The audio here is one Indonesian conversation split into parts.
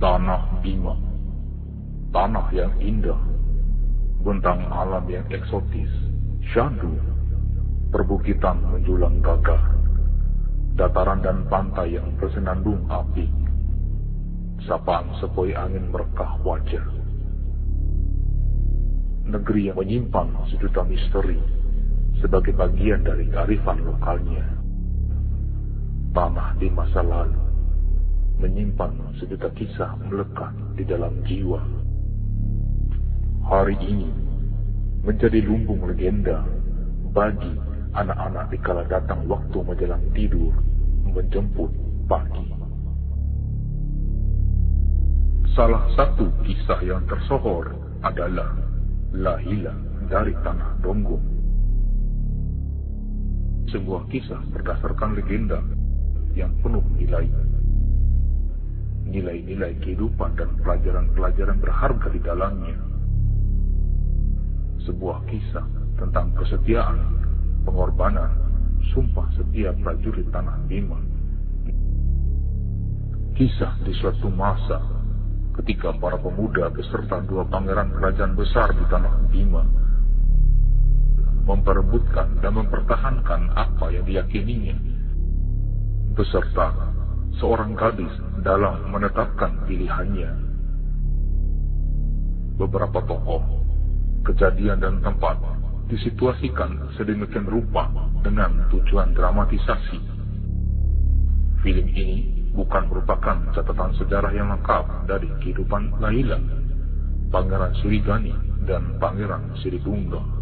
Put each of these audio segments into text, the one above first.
Tanah Bima, tanah yang indah, bentang alam yang eksotis, syahdu, perbukitan menjulang gagah, dataran dan pantai yang bersenandung apik, sapaan sepoi angin merekah wajah. Negeri yang menyimpan sejuta misteri sebagai bagian dari kearifan lokalnya. Tanah di masa lalu menyimpan sejuta kisah melekat di dalam jiwa. Hari ini menjadi lumbung legenda bagi anak-anak dikala datang waktu menjelang tidur menjemput pagi. Salah satu kisah yang tersohor adalah Lahila dari Tanah Donggong. Sebuah kisah berdasarkan legenda yang penuh nilai-nilai kehidupan dan pelajaran-pelajaran berharga di dalamnya. Sebuah kisah tentang kesetiaan, pengorbanan, sumpah setia prajurit Tanah Bima. Kisah di suatu masa ketika para pemuda beserta dua pangeran kerajaan besar di Tanah Bima memperebutkan dan mempertahankan apa yang diyakininya, beserta seorang gadis dalam menetapkan pilihannya. Beberapa tokoh, kejadian dan tempat disituasikan sedemikian rupa dengan tujuan dramatisasi. Film ini bukan merupakan catatan sejarah yang lengkap dari kehidupan Lahila, Pangeran Sirigani dan Pangeran Siribungga.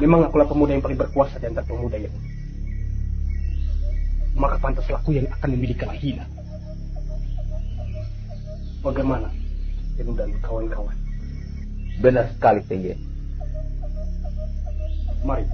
Memang akulah pemuda yang paling berkuasa di antara pemuda yang maka pantaslah aku yang akan memiliki Lahila. Bagaimana, Yenu dan kawan-kawan? Benar sekali, PJ. Mari.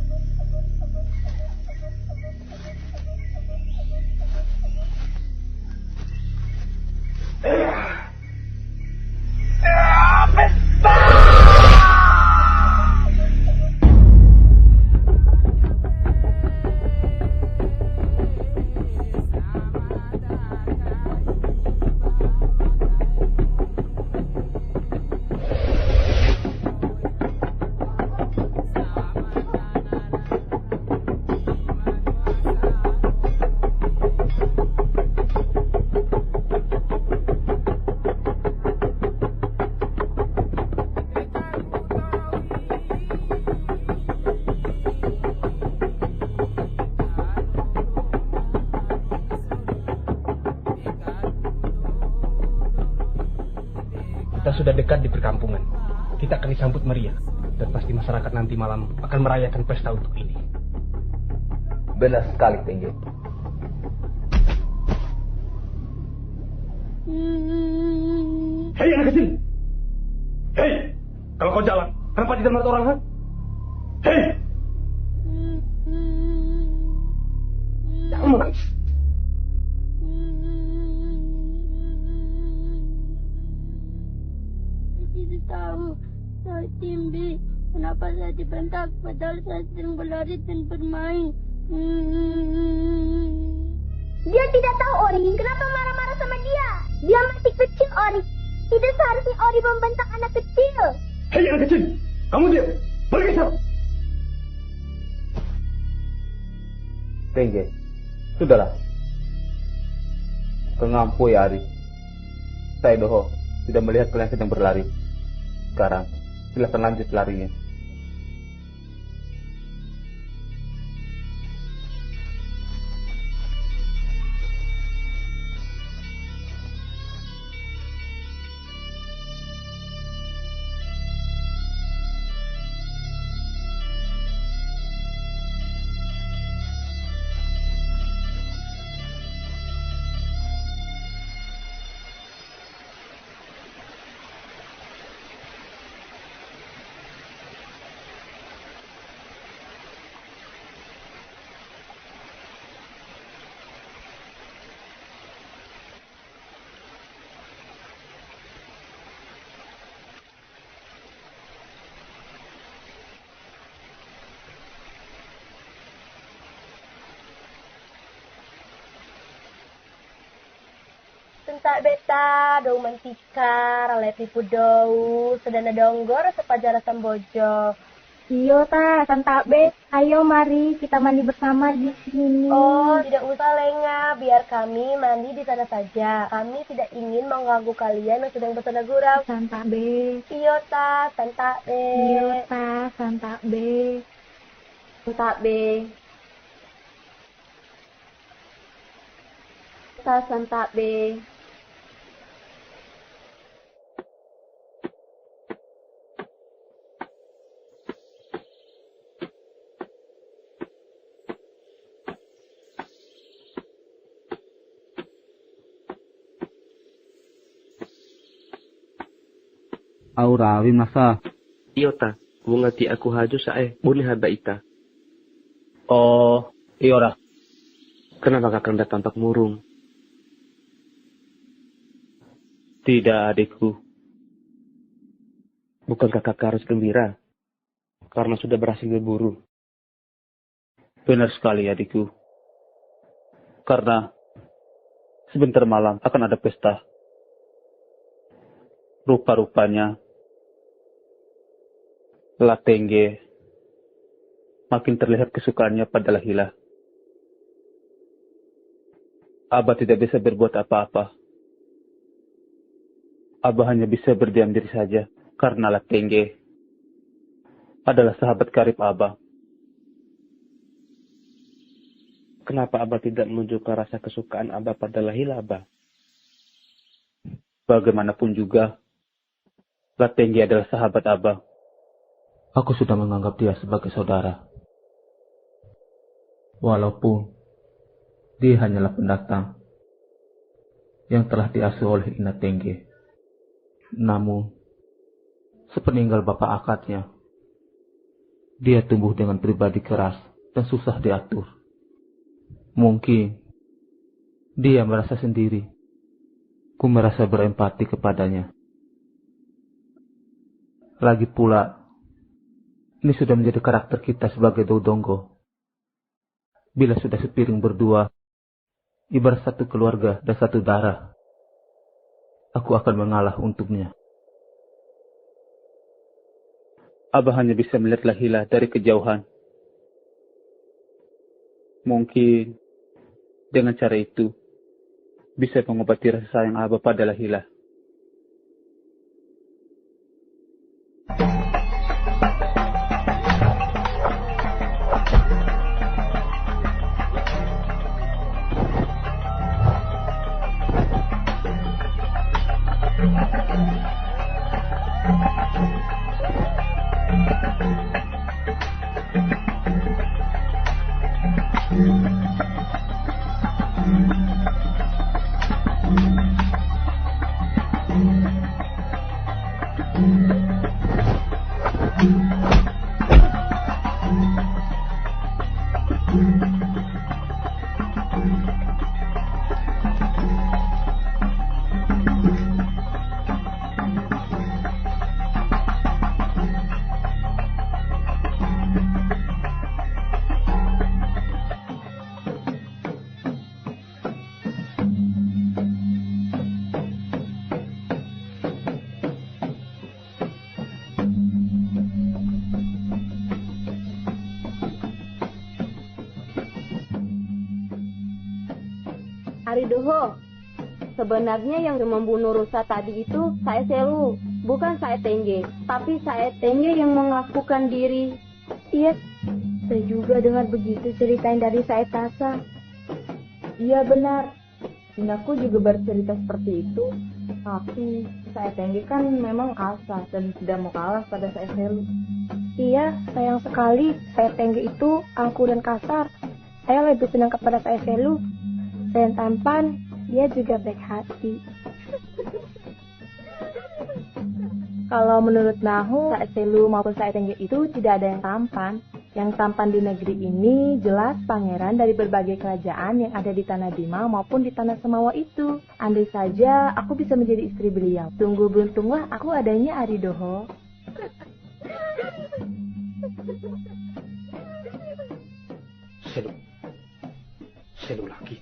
Kita sudah dekat di perkampungan. Kita akan disambut meriah. Dan pasti masyarakat nanti malam akan merayakan pesta untuk ini. Benar sekali, Tengge. Hei anak kecil! Hei! Kalau kau jalan, kenapa tidak melihat orang, ha? Hei! Jangan menangis. Tidak tahu, saya Timbi. Kenapa saya dibentak padahal saya sedang berlari dan bermain? Dia tidak tahu Ori. Kenapa marah-marah sama dia? Dia masih kecil Ori. Tidak seharusnya Ori membentak anak kecil. Hei anak kecil! Kamu diam! Pergi sana! Tengge, sudahlah. Pengampui Ari. Saya Doho tidak melihat kalian sedang berlari. Sekarang, silakan lanjut larinya. Tentak beta, dou mantika, ralepi pudou, sedana donggor, sepajara sambojo. Iyo ta, Santa Be, ayo mari kita mandi bersama di sini. Oh, tidak usah Lenga, biar kami mandi di sana saja. Kami tidak ingin mengganggu kalian yang sedang bersama gurau. Santa Be. Iyo ta, Santa Be. Iyo ta, Santa Be. Santa Be. Ta Santa Be. Aura, wimasa. Iota, wungati aku haju sae, buni haba ita. Oh, Iora. Kenapa kakak anda tampak murung? Tidak, adikku. Bukankah kakak harus gembira? Karena sudah berhasil berburu. Benar sekali, adikku. Karena sebentar malam akan ada pesta. Rupa-rupanya Latengge makin terlihat kesukaannya pada Lahila. Abah tidak bisa berbuat apa-apa. Abah hanya bisa berdiam diri saja karena Latengge adalah sahabat karib Abah. Kenapa Abah tidak menunjukkan rasa kesukaan Abah pada Lahila, Abah? Bagaimanapun juga, Latengge adalah sahabat Abah. Aku sudah menganggap dia sebagai saudara. Walaupun dia hanyalah pendatang yang telah diasuh oleh Ina Tengge. Namun, sepeninggal bapak akadnya, dia tumbuh dengan pribadi keras dan susah diatur. Mungkin dia merasa sendiri Ku merasa berempati kepadanya. Lagi pula, ini sudah menjadi karakter kita sebagai Dodonggo. Bila sudah sepiring berdua, ibarat satu keluarga dan satu darah, aku akan mengalah untuknya. Abah hanya bisa melihat Lahila dari kejauhan. Mungkin dengan cara itu bisa mengobati rasa sayang Abah pada Lahila. Aridoho, sebenarnya yang membunuh rusa tadi itu saya Selu, bukan saya Tengge. Tapi saya Tengge yang mengakukan diri. Iya, saya juga dengar begitu ceritain dari saya Tasa. Iya benar, Binaku juga bercerita seperti itu. Tapi saya Tengge kan memang kasar dan tidak mau kalah pada saya Selu. Iya, sayang sekali saya Tengge itu angkuh dan kasar. Saya lebih senang kepada saya Selu. Dan tampan, dia juga baik hati. Kalau menurut Nahu, Saat Selu maupun Saat Tengge itu tidak ada yang tampan. Yang tampan di negeri ini jelas pangeran dari berbagai kerajaan yang ada di Tanah Dima maupun di Tanah Semawa itu. Andai saja aku bisa menjadi istri beliau. Sungguh beruntunglah aku adanya Aridoho. Selu lagi.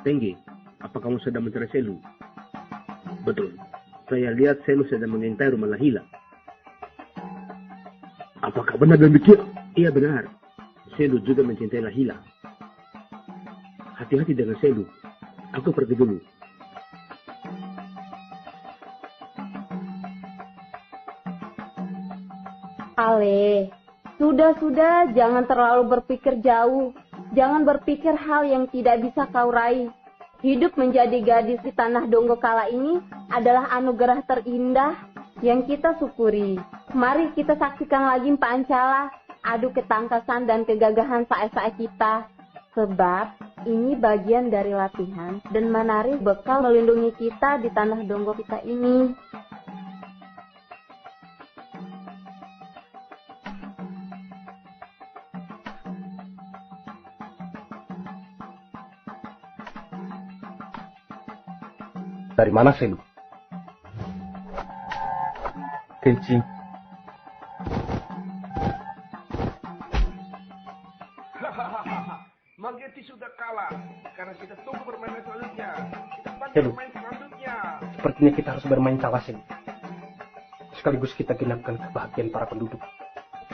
Tengge, apa kamu sedang mencari Selu? Betul, saya lihat Selu sedang mengintai rumah Lahila. Apakah benar demikian? Iya benar, Selu juga mencintai Lahila. Hati-hati dengan Selu, aku pergi dulu. Ale, sudah, jangan terlalu berpikir jauh. Jangan berpikir hal yang tidak bisa kau raih. Hidup menjadi gadis di tanah Donggo Kala ini adalah anugerah terindah yang kita syukuri. Mari kita saksikan lagi Pancala, adu ketangkasan dan kegagahan saat-saat kita. Sebab ini bagian dari latihan dan menari bekal melindungi kita di tanah Donggo kita ini. Dari mana Selu? Kencing. Mageti sudah kalah karena kita tunggu permainan selanjutnya. Kita bantu Selu, permainan selanjutnya. sepertinya kita harus bermain cawas Selu. Sekaligus kita genapkan kebahagiaan para penduduk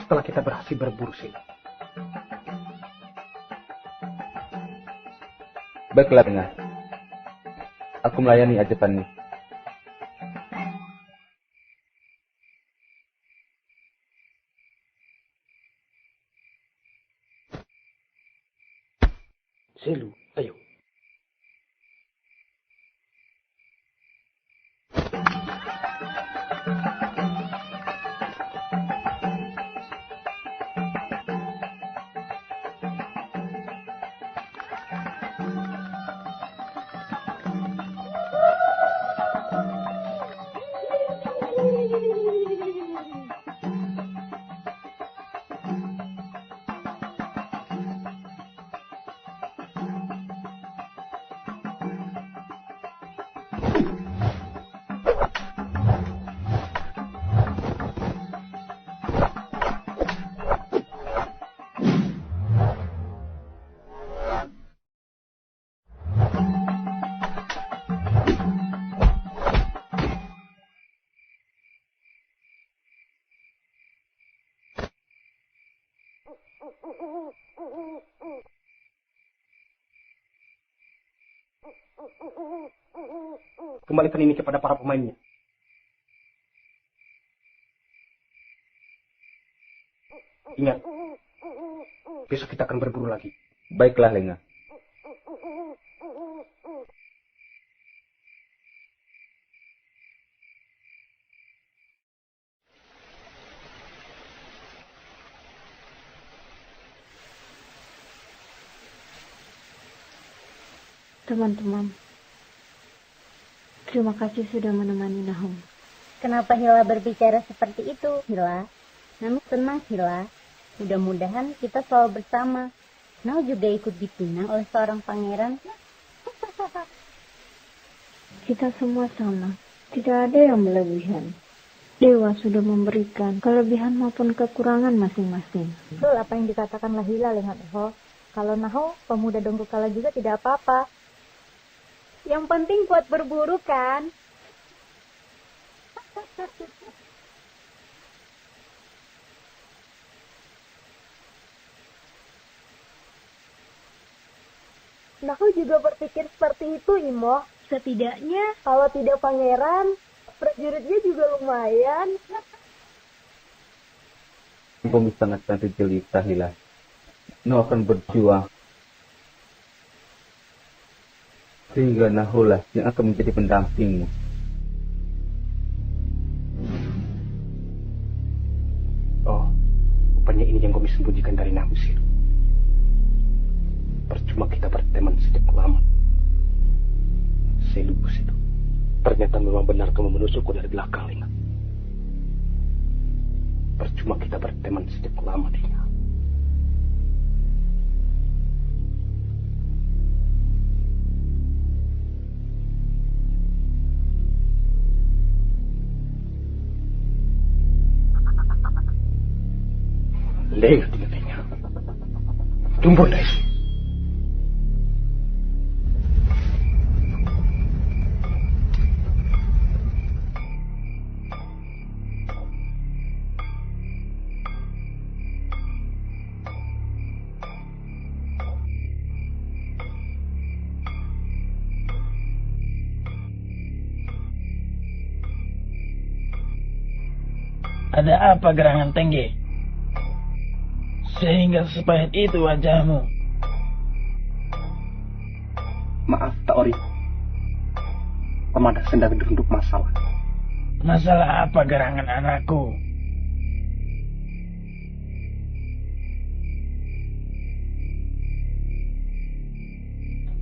setelah kita berhasil berburu Selu. Baiklah dengar. Aku melayani ajakanmu. Selu, ayo. Kembalikan ini kepada para pemainnya. Ingat, besok kita akan berburu lagi. Baiklah, Lenga. Teman-teman, terima kasih sudah menemani Nahum. Kenapa Hila berbicara seperti itu, Hila? Namun tenang, Hila. Mudah-mudahan kita selalu bersama. Nau juga ikut dipinang oleh seorang pangeran. Kita semua sama. Tidak ada yang berlebihan. Dewa sudah memberikan kelebihan maupun kekurangan masing-masing. Betul apa yang dikatakan Hila dengan Eho. Kalau Naho, pemuda Donggo Kala juga tidak apa-apa. Yang penting kuat berburu kan? Naho juga berpikir seperti itu, Imo. Setidaknya kalau tidak pangeran, prajuritnya juga lumayan. Kami sangat jelita, Hila. Nau akan berjuang sehingga Nahulah yang akan menjadi pendampingmu. Oh, rupanya ini yang kami sembunyikan dari Nahusir. Percuma kita berteman sejak lama. Selubus itu. Ternyata memang benar kamu menusukku dari belakang, Lina. Percuma kita berteman sejak lama, Lina. Lenga dengan Lenga. Jumbo dari sini. Ada apa gerangan Tengge? Sehingga sepahit itu wajahmu. Maaf, Taori. Pemada sedang dirunduk masalah. Masalah apa gerangan anakku?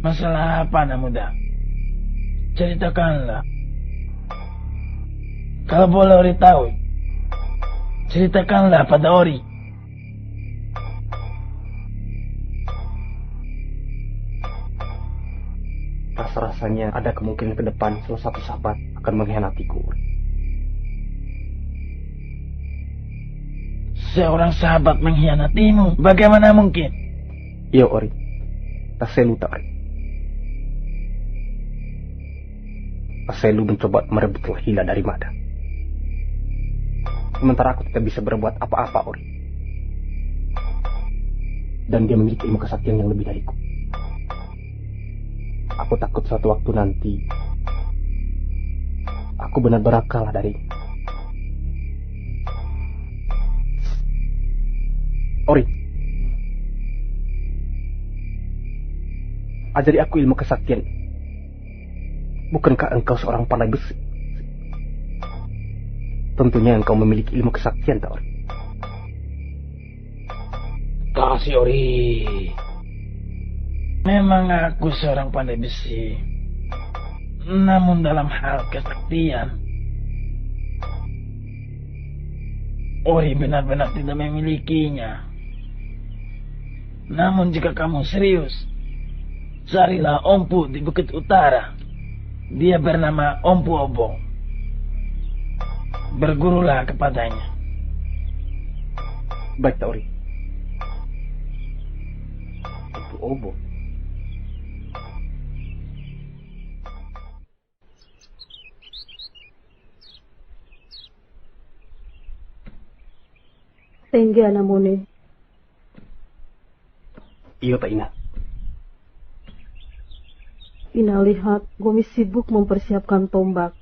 Masalah apa, anak muda? Ceritakanlah. Kalau boleh Ori tahu, ceritakanlah pada Ori. Rasa-rasanya ada kemungkinan ke depan salah satu sahabat akan mengkhianatiku. Seorang sahabat mengkhianatimu? Bagaimana mungkin? Iya, Ori. Taselu tak. Taselu mencoba merebut Hila dari Mada. Sementara aku tidak bisa berbuat apa-apa, Ori. Dan dia memiliki ilmu kesaktian yang lebih dariku. Aku takut suatu waktu nanti aku benar-benar kalah dari Ori. Ajari aku ilmu kesaktian. Bukankah engkau seorang pandai besi? Tentunya engkau memiliki ilmu kesaktian, tak Ori? Kasih Ori. Memang aku seorang pandai besi. Namun dalam hal kesaktian, Ori benar-benar tidak memilikinya. Namun jika kamu serius, carilah Ompu di Bukit Utara. Dia bernama Ompu Obong. Bergurulah kepadanya. Baik, tak Ori. Ompu Obong. Tengge namone. Iya, Pak Ina. Ina lihat Gomi sibuk mempersiapkan tombak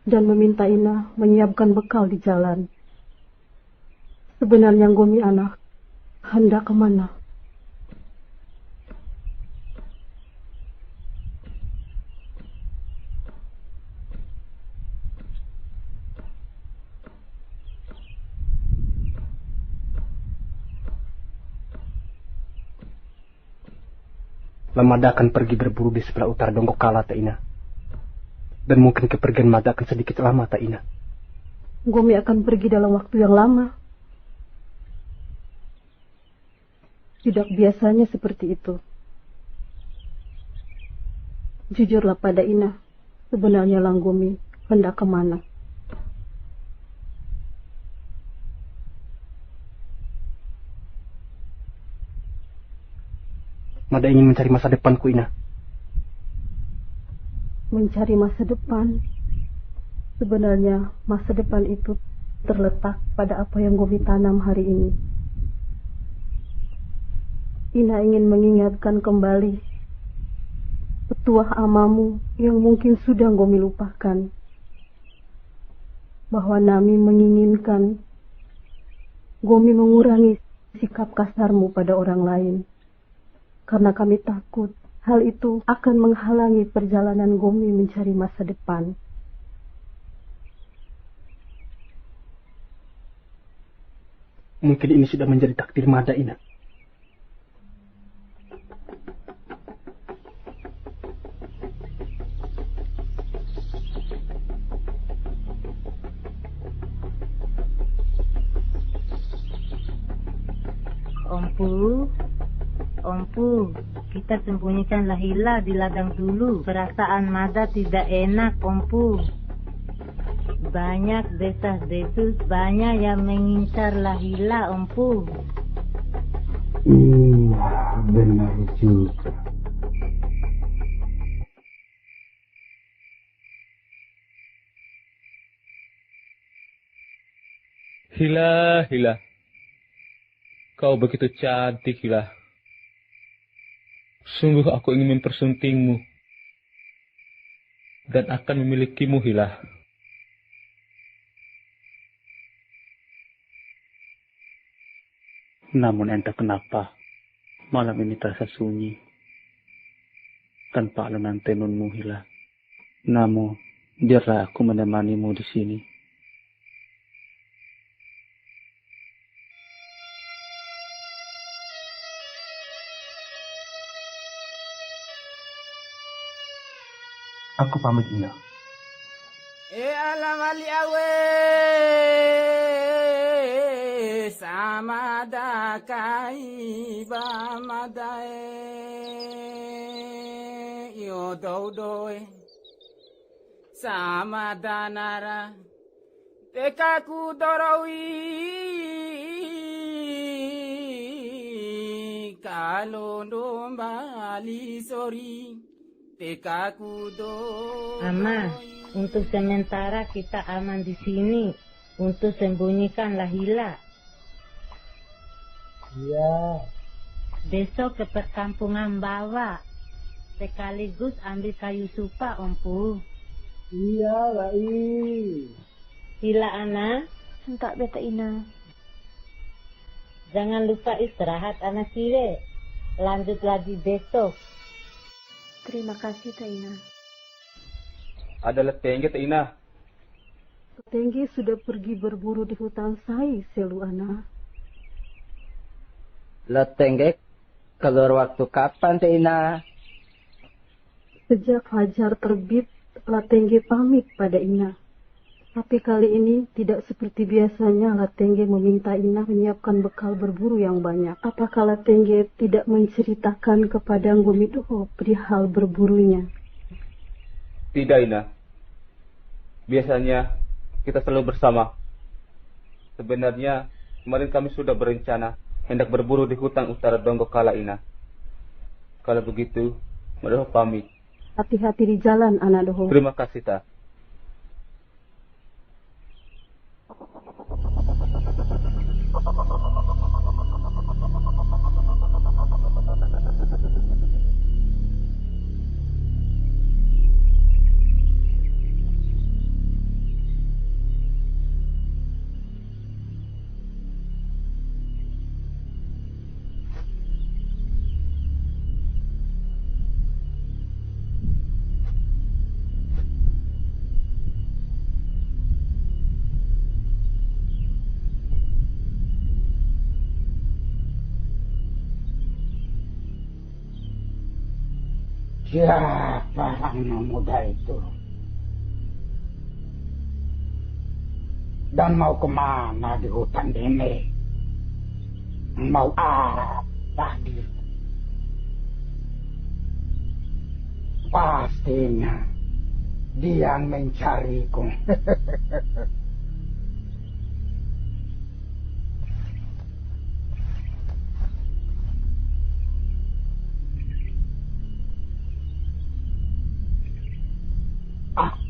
dan meminta Ina menyiapkan bekal di jalan. Sebenarnya Gomi anak hendak kemana? Lamada akan pergi berburu di sebelah utara Donggokala, tak Ina. Dan mungkin kepergian Mada akan sedikit lama, tak Ina. Gomi akan pergi dalam waktu yang lama. Tidak biasanya seperti itu. Jujurlah pada Ina, sebenarnya Lang Gomi hendak kemana? Mada ingin mencari masa depanku, Ina. Mencari masa depan? Sebenarnya masa depan itu terletak pada apa yang Gomi tanam hari ini. Ina ingin mengingatkan kembali petuah amamu yang mungkin sudah Gomi lupakan. Bahwa Nami menginginkan Gomi mengurangi sikap kasarmu pada orang lain. Karena kami takut hal itu akan menghalangi perjalanan Gomi mencari masa depan. Mungkin ini sudah menjadi takdir Mada, Ina. Ompu, kita sembunyikan Lahila di ladang dulu. Perasaan Mada tidak enak, Ompu. Banyak desas-desus, banyak yang mengincar Lahila, Ompu. Benar juga. Hila. Kau begitu cantik, Hila. Sungguh aku ingin mempersuntingmu dan akan memilikimu, Hila. Namun entah kenapa malam ini terasa sunyi tanpa alunan tenunmu, Hila. Namun biarlah aku menemanimu di sini. Aku pamit, Ina. Alam ali awe sama dakai ba madae yo dodoe sama danara tekaku dorowi kalau dombali sori. Ama, untuk sementara kita aman di sini untuk sembunyikan Lahila. Iya. Besok ke perkampungan bawah, sekaligus ambil kayu supa, Ompu. Iya, baik. Hila, Ana. Hentak beta Ina. Jangan lupa istirahat, anak kire. Lanjut lagi besok. Terima kasih, Taina. Adalah Tengge, Taina. Tengge sudah pergi berburu di hutan Sai, Seluana. Lah Tengge keluar waktu kapan, Taina? Sejak fajar terbit, Latengge pamit pada Ina. Tapi kali ini tidak seperti biasanya Latengge meminta Ina menyiapkan bekal berburu yang banyak. Apakah Latengge tidak menceritakan kepada Nggomidoho perihal berburunya? Tidak, Ina. Biasanya kita selalu bersama. Sebenarnya kemarin kami sudah berencana hendak berburu di hutan utara Donggokala, Ina. Kalau begitu, Doho pamit. Hati-hati di jalan, anak Doho. Terima kasih, Ta. Siapa anak muda itu? Dan mau kemana di hutan ini? Mau apa dia? Pastinya dia mencariku.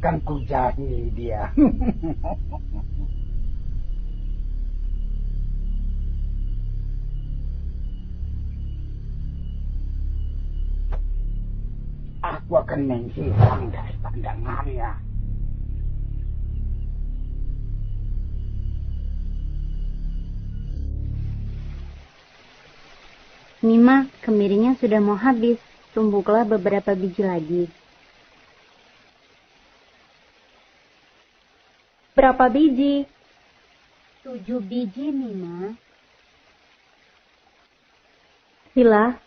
Akan kujahili dia. Aku akan menghilang dari pandangannya. Nima, kemirinya sudah mau habis. Tumbuklah beberapa biji lagi. Berapa biji? 7 biji, Nima. Hila,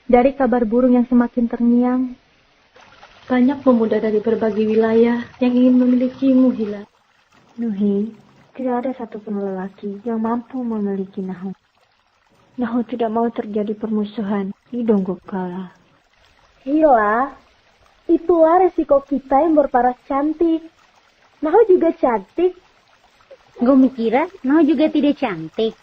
dari kabar burung yang semakin terngiang, banyak pemuda dari berbagai wilayah yang ingin memilikimu, Hila. Nuhi, tidak ada satupun lelaki yang mampu memiliki Nahu. Nahu tidak mau terjadi permusuhan di Donggokala. Hila, itulah resiko kita yang berparas cantik. Nahu juga cantik. Gue mikirnya Nahu juga tidak cantik.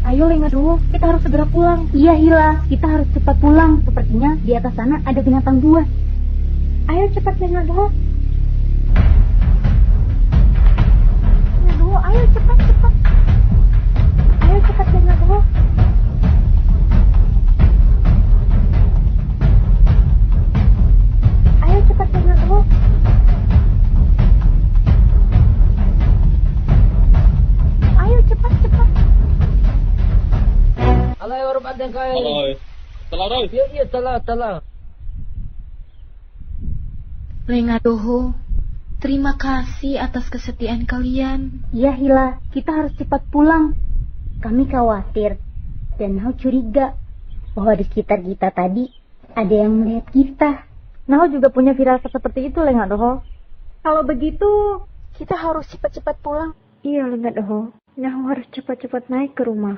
Ayo Lenga dulu, kita harus segera pulang. Iya Hila, kita harus cepat pulang. Sepertinya di atas sana ada binatang buas. Ayo cepat Lenga dulu. Lenga dulu, ayo cepat. Ayo cepat Lenga dulu. Ayo cepat Lenga dulu. Ayo cepat. Alay, orang pandang kaya. Alay. Telah, Roy. Iya, telah. Lenga Doho, terima kasih atas kesetiaan kalian. Iya Hila, kita harus cepat pulang. Kami khawatir dan Nahu curiga bahwa di sekitar kita tadi ada yang melihat kita. Nahu juga punya firasat seperti itu, Lenga Doho. Kalau begitu, kita harus cepat-cepat pulang. Iya, Lenga Doho. Nahu harus cepat-cepat naik ke rumah.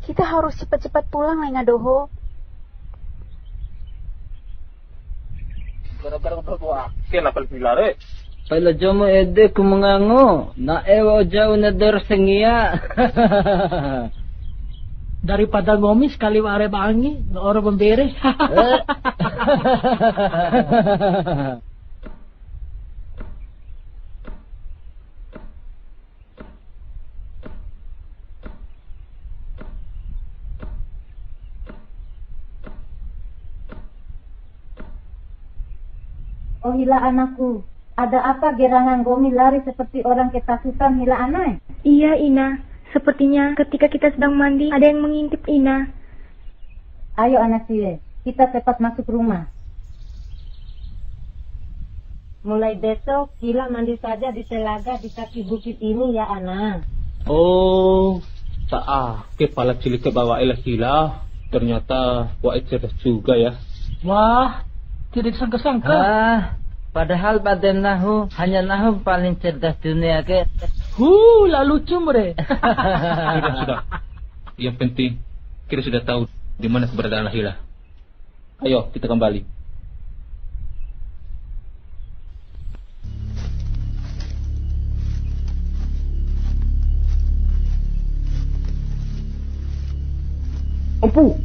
Kita harus cepat-cepat pulang, Lenga Doho. Gara-gara berbuah. Kenapa pilare? Pala jomo ede kumangango. Na ewa jauh na dorsengia. Daripada ngomis kali ware bangi, na oro pemberes. Oh Hila anakku, ada apa gerangan Gomi lari seperti orang ketakutan Hila anak? Iya Ina, sepertinya ketika kita sedang mandi ada yang mengintip Ina. Ayo anak Siwe, kita cepat masuk rumah. Mulai besok Hila mandi saja di telaga di kaki bukit ini ya anak. Oh, kepala cilik ke bawah Hila. Ternyata Wa'id cerdas juga ya. Wah, tidak disangka-sangka. Padahal Baden Nahu hanya Nahu paling cerdas dunia ke. Lalu cumre. Sudah. Yang penting kita sudah tahu di mana keberadaan Hila. Ayo kita kembali. Empu.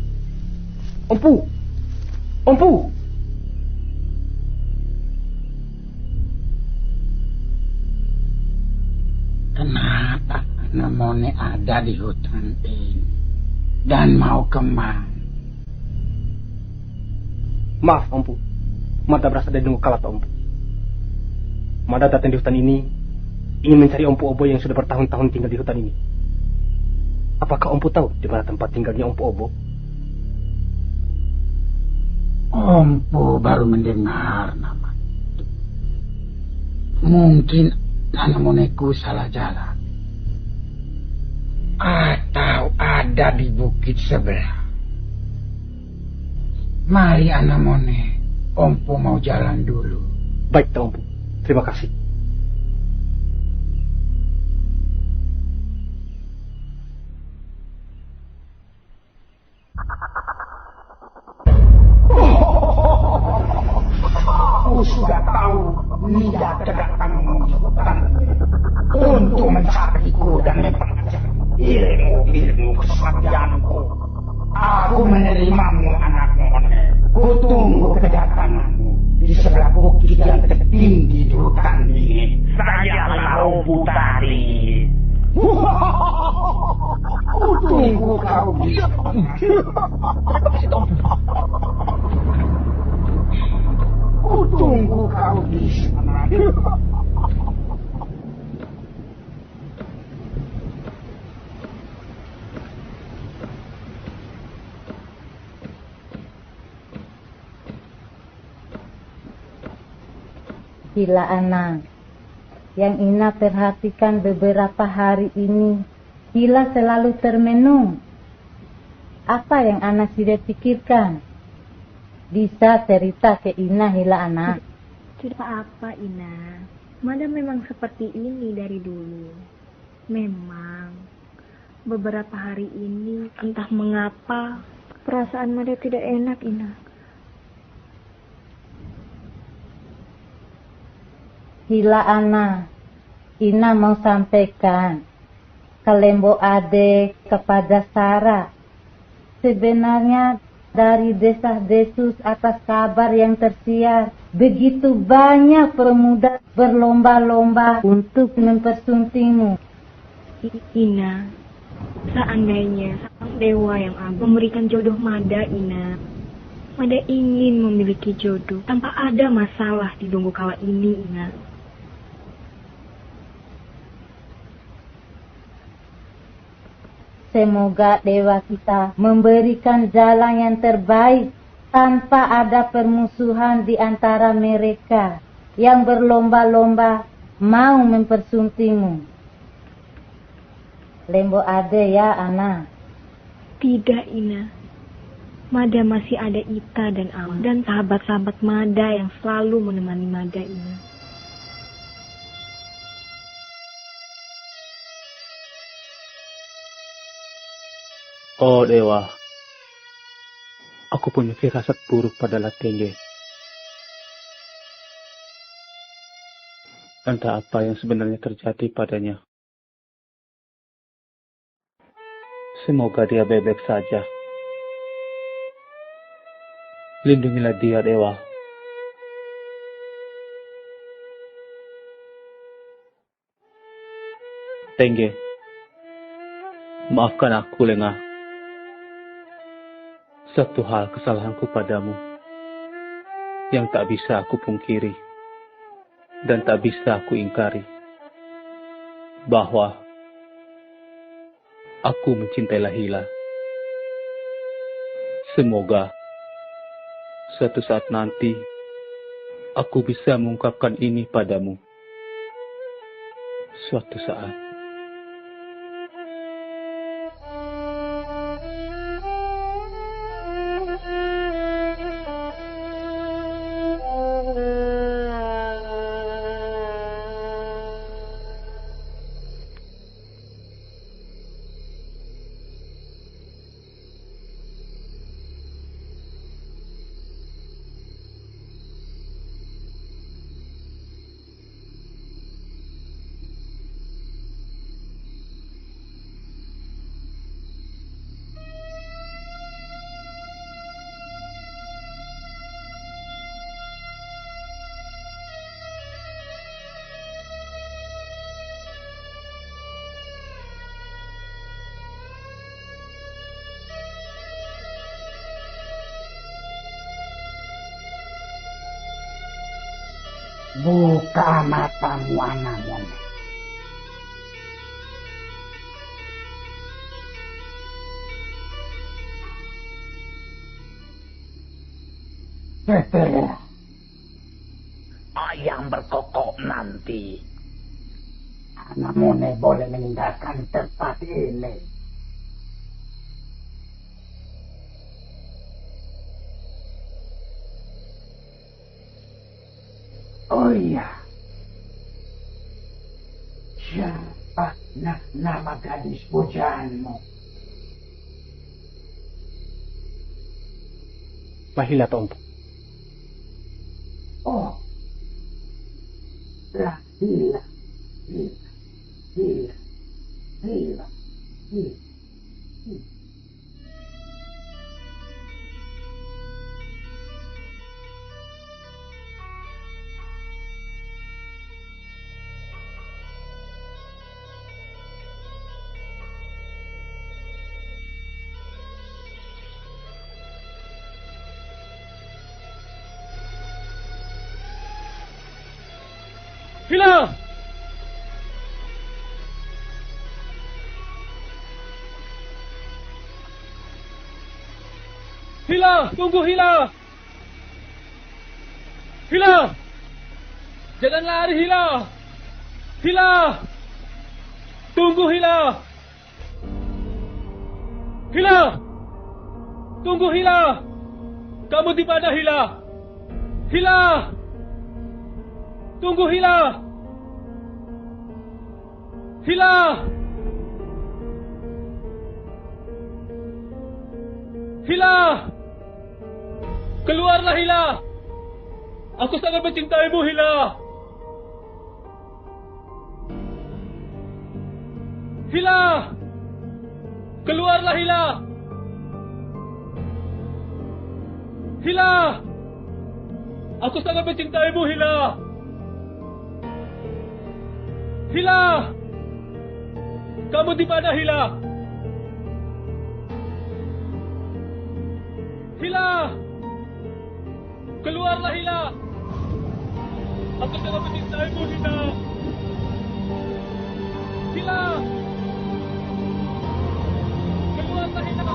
Kenapa Namone ada di hutan ini dan mau kemana? Maaf, Empu. Mada berasal dari Dunggu Kala, Empu. Mada datang di hutan ini ingin mencari Empu Obo yang sudah bertahun-tahun tinggal di hutan ini. Apakah Empu tahu di mana tempat tinggalnya Empu Obo? Empu baru mendengar nama itu. Mungkin Namoneku salah jalan. Atau ada di bukit sebelah. Mari Anamone, Empu mau jalan dulu. Baik, Empu. Terima kasih. Aku sudah tahu Nida kedatanganmu di hutan untuk mencariku dan mempelajari ilmu kesaktianku. Aku menerimamu anak Mone. Kutunggu kedatanganmu di sebelah bukit yang tertinggi di hutan ini. Sayalah Empu Tari. Kutunggu kau di sana. Kutunggu kau di sana. Hila anak, yang Ina perhatikan beberapa hari ini, Hila selalu termenung. Apa yang anak sudah pikirkan? Bisa cerita ke Ina, Hila anak. Cerita apa Ina? Mada memang seperti ini dari dulu. Memang beberapa hari ini entah mengapa perasaan Mada tidak enak Ina. Hila anak, Ina mau sampaikan ke Lembo Ade kepada Sarah. Sebenarnya dari desas-desus atas kabar yang tersiar, begitu banyak pemuda berlomba-lomba untuk mempersuntingmu. Ina, seandainya sang dewa yang agung memberikan jodoh Mada, Ina. Mada ingin memiliki jodoh tanpa ada masalah di Dunggu Kala ini, Ina. Semoga dewa kita memberikan jalan yang terbaik tanpa ada permusuhan di antara mereka yang berlomba-lomba mau mempersuntingmu. Lembo Ade ya, Ana. Tidak, Ina. Mada masih ada Ita dan Awan dan sahabat-sahabat Mada yang selalu menemani Mada, Ina. Oh Dewa, aku punya firasat buruk pada Latenge. Entah apa yang sebenarnya terjadi padanya. Semoga dia baik-baik saja. Lindungilah dia, Dewa. Tengge, maafkan aku, Lengah. Satu hal kesalahanku padamu yang tak bisa aku pungkiri dan tak bisa aku ingkari, bahwa aku mencintai Lahila. Semoga suatu saat nanti aku bisa mengungkapkan ini padamu. Suatu saat. Buka matamu, Anamon. Setelah ayam berkokok nanti, Anamone boleh meninggalkan tempat ini. Oh iya, siapa nama gadis pujaanmu? Lahila, Tompo. Oh, Lahila. Hila! Hila! Tunggu, Hila! Hila! Jangan lari, Hila! Hila! Tunggu, Hila! Hila! Tunggu, Hila! Kamu di mana, Hila? Hila! Tunggu, Hila! Hila! Hila! Keluarlah, Hila! Aku sangat mencintaimu, Hila! Hila! Keluarlah, Hila! Hila! Aku sangat mencintaimu, Hila! Hila! Kamu di mana, Hila? Hila! Keluarlah, Hila! Aku sangat mencintaimu, Hila! Hila! Keluarlah, Hila!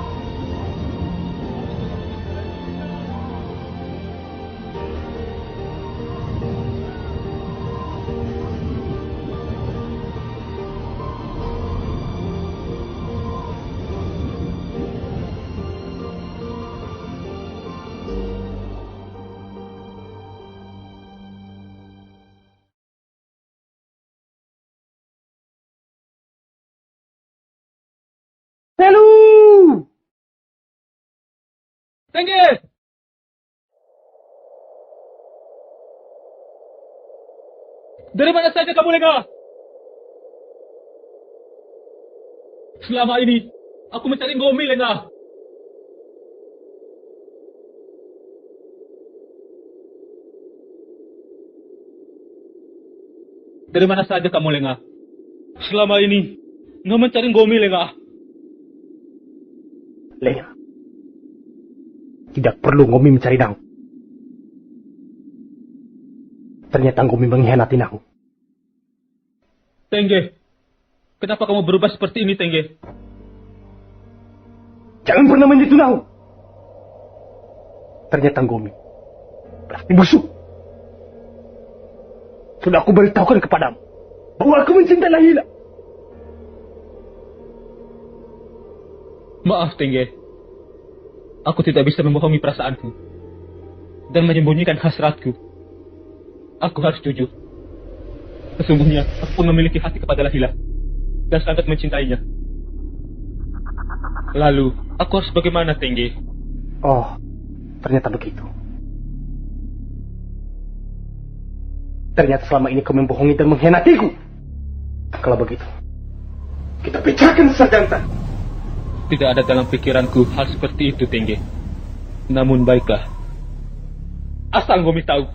Selu! Tengge! Dari mana saja kamu, Lenga? Selama ini, aku mencari Ngomi, Lenga. Dari mana saja kamu, Lenga? Selama ini, nggak mencari Ngomi, Lenga. Lenga, tidak perlu Ngomi mencari Nahu. Ternyata Ngomi mengkhianati Nahu. Tengge, kenapa kamu berubah seperti ini, Tengge? Jangan pernah menyentuh Nahu. Ternyata Ngomi berarti musuh. Sudah aku beritahukan kepadamu bahwa aku mencintai Laila. Maaf, Tengge. Aku tidak bisa membohongi perasaanku dan menyembunyikan hasratku. Aku harus jujur. Sesungguhnya, aku pun memiliki hati kepada Laila dan sangat mencintainya. Lalu, aku harus bagaimana, Tengge? Oh, ternyata begitu. Ternyata selama ini kau membohongi dan mengkhianatiku. Kalau begitu, kita bicarakan sejantan. Tidak ada dalam pikiranku hal seperti itu, Tengge. Namun baiklah. Asal Ngomi tahu,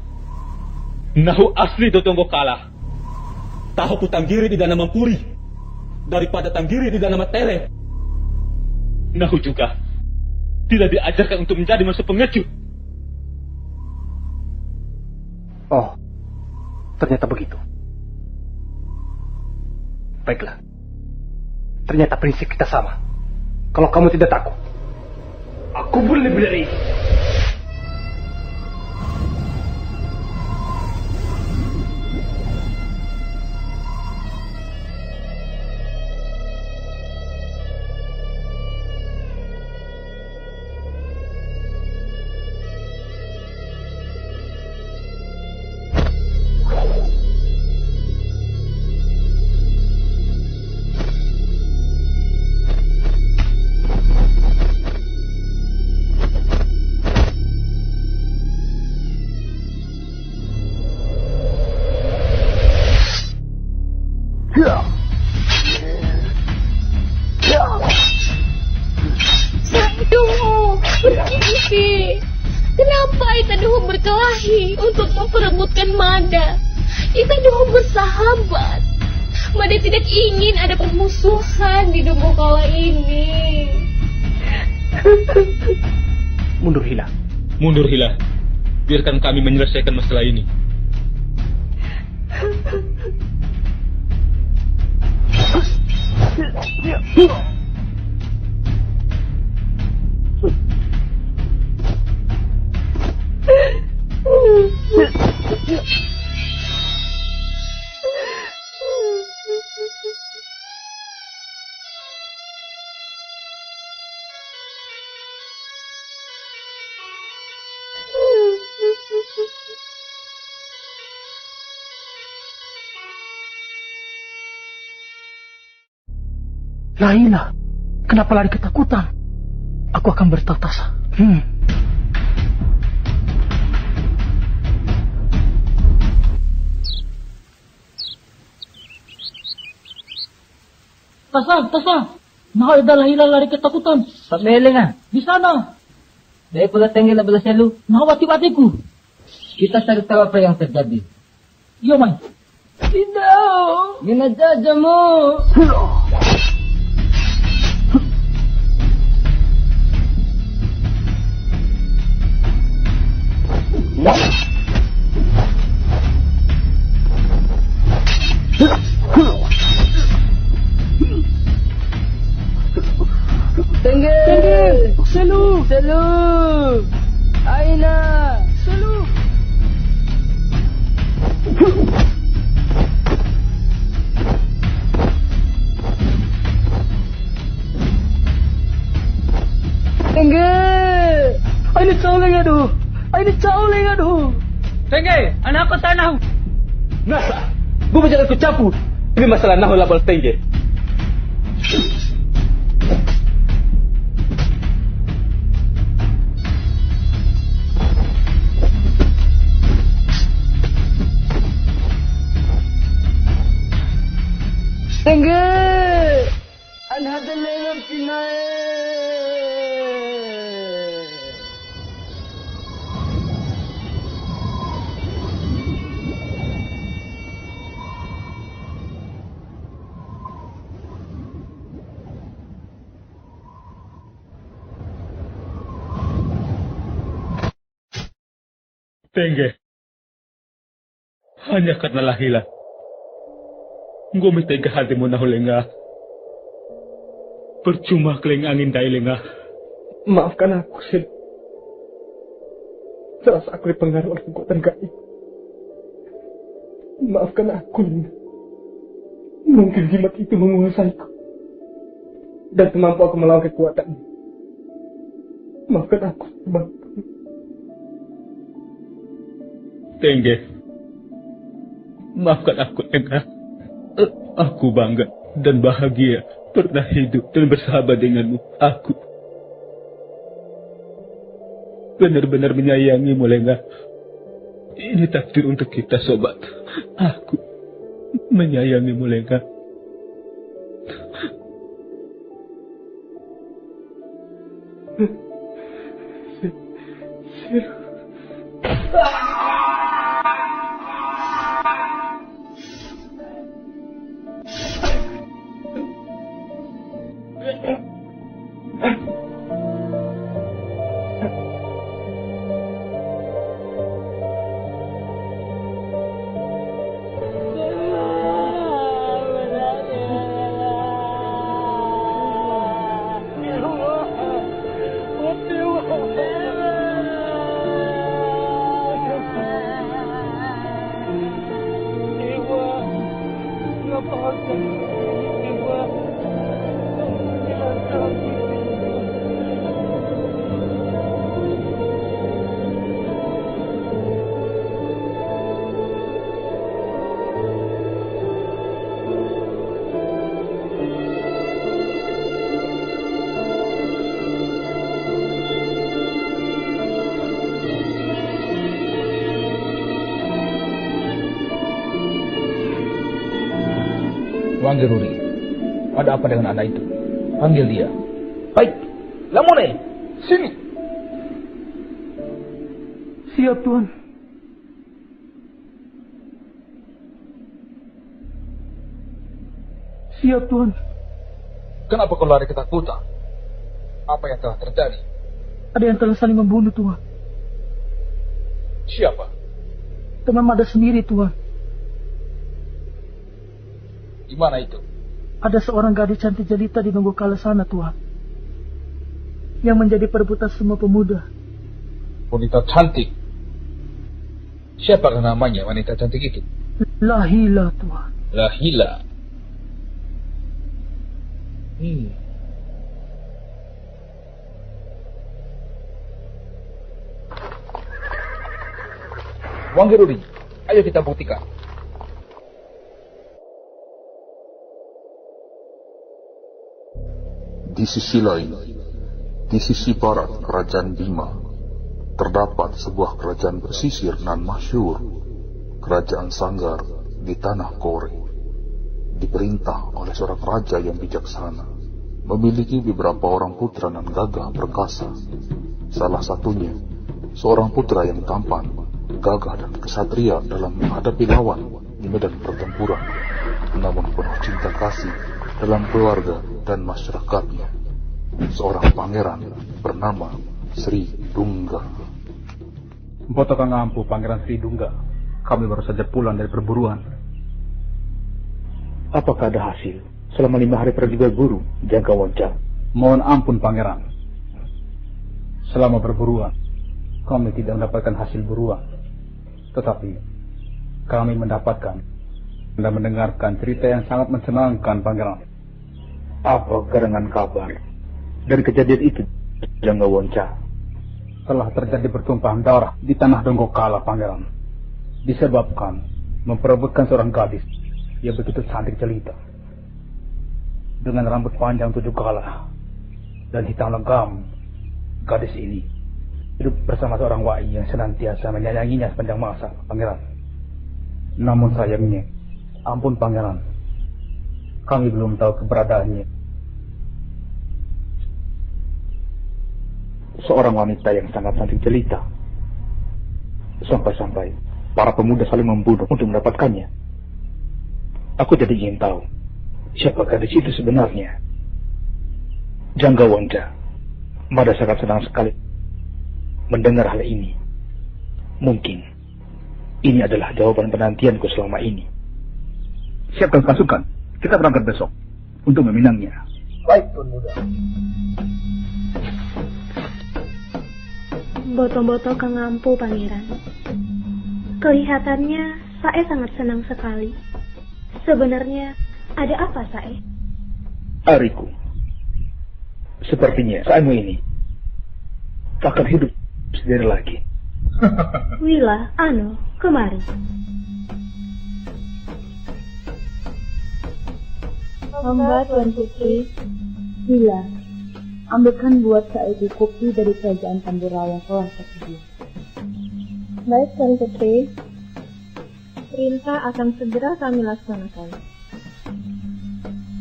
Nahu asli Dodongo Kala. Tahu ku tanggiri di Dana Mampuri daripada tanggiri di Dana Matere. Nahu juga tidak diajarkan untuk menjadi manusia pengecut. Oh, ternyata begitu. Baiklah. Ternyata prinsip kita sama. Kalau kamu tidak takut, aku boleh berdiri. Kenapa Itaduhu berkelahi untuk memperebutkan Mada? Itaduhu bersahabat. Mada tidak ingin ada permusuhan di Donggo Kala ini. Mundur Hila. Mundur Hila. Biarkan kami menyelesaikan masalah ini. Laila, kenapa lari ketakutan? Aku akan bertata. Tasa. Nah, ada Laila lari ketakutan. Pagleling ah. Di sana. Dahil pula tenggel na bala selu. Nawati-watiku. Kita cari tahu apa yang terjadi. Yo, Mai. Tidak. Ginadjadja mo. Tenggel. Selu. Aina. Selu. Tenggel. Ini cawling aduh. Tengge, anak aku tanah. Nasa, gue jangan ikut campur. Ini masalah Nahu labal Tengge. Tenggel. Anak lengan pinai. Tengge, hanya karena lahila. Ngumi tega hatimu nahu lengah. Percuma keleng angin dai lengah. Maafkan aku, Sid. Jelas aku dipengaruhi oleh kekuatan gaib. Maafkan aku, Lina. Mungkin jimat itu menguasaiku. Dan mampu aku melawan kekuatannya. Maafkan aku, Bang. Tengge, maafkan aku, Lengah. Aku bangga dan bahagia pernah hidup dan bersahabat denganmu. Aku benar-benar menyayangimu, Lengah. Ini takdir untuk kita, sobat. Aku menyayangimu, Lengah. Wanggeruri, ada apa dengan anak itu? Panggil dia. Baik, Lamone, sini. Siap, Tuan. Siap, Tuan. Kenapa kau lari ketakutan? Apa yang telah terjadi? Ada yang telah saling membunuh, Tuan. Siapa? Teman Mada sendiri, Tuan. Di mana itu? Ada seorang gadis cantik jelita di Donggokala sana, Tuan. Yang menjadi perebutan semua pemuda. Wanita cantik? Siapa namanya wanita cantik itu? Lahila, Tuan. Lahila. Wanggeruri, ayo kita buktikan. Di sisi lain, di sisi barat kerajaan Bima, terdapat sebuah kerajaan pesisir nan masyhur, kerajaan Sanggar di tanah Kore. Diperintah oleh seorang raja yang bijaksana, memiliki beberapa orang putra nan gagah perkasa. Salah satunya, seorang putra yang tampan, gagah dan kesatria dalam menghadapi lawan di medan pertempuran, namun penuh cinta kasih dalam keluarga dan masyarakatnya, seorang pangeran bernama Sri Dungga. Mpoto kang ampu, Pangeran Sri Dungga. Kami baru saja pulang dari perburuan. Apakah ada hasil selama 5 hari pergi berburu, Jangka Wonca? Mohon ampun, Pangeran. Selama berburuan, kami tidak mendapatkan hasil buruan. Tetapi kami mendapatkan dan mendengarkan cerita yang sangat menyenangkan, Pangeran. Apa gerangan kabar dari kejadian itu, Jangka Wonca? Telah terjadi pertumpahan darah di tanah Donggokala, Pangeran. Disebabkan memperebutkan seorang gadis yang begitu cantik jelita, dengan rambut panjang 7 kala dan hitam legam. Gadis ini hidup bersama seorang wai yang senantiasa menyayanginya sepanjang masa, Pangeran. Namun sayangnya, ampun Pangeran, kami belum tahu keberadaannya. Seorang wanita yang sangat cantik jelita. Sampai-sampai para pemuda saling membunuh untuk mendapatkannya. Aku jadi ingin tahu siapa gadis itu sebenarnya. Jangka Wonca, Mada sangat senang sekali mendengar hal ini. Mungkin ini adalah jawaban penantianku selama ini. Siapkan pasukan. Kita berangkat besok untuk meminangnya. Baik, Tuan Muda. Botol-botol Kangampu, Pangeran. Kelihatannya Sae sangat senang sekali. Sebenarnya ada apa, Sae? Ariku, sepertinya Saemu ini akan hidup sendiri lagi. Wila, kemari. Hamba Tuan Putri, Wila, ambilkan buat saya kopi dari kerajaan Tambora yang telah tersedia. Baik Tuan Putri, perintah akan segera kami laksanakan.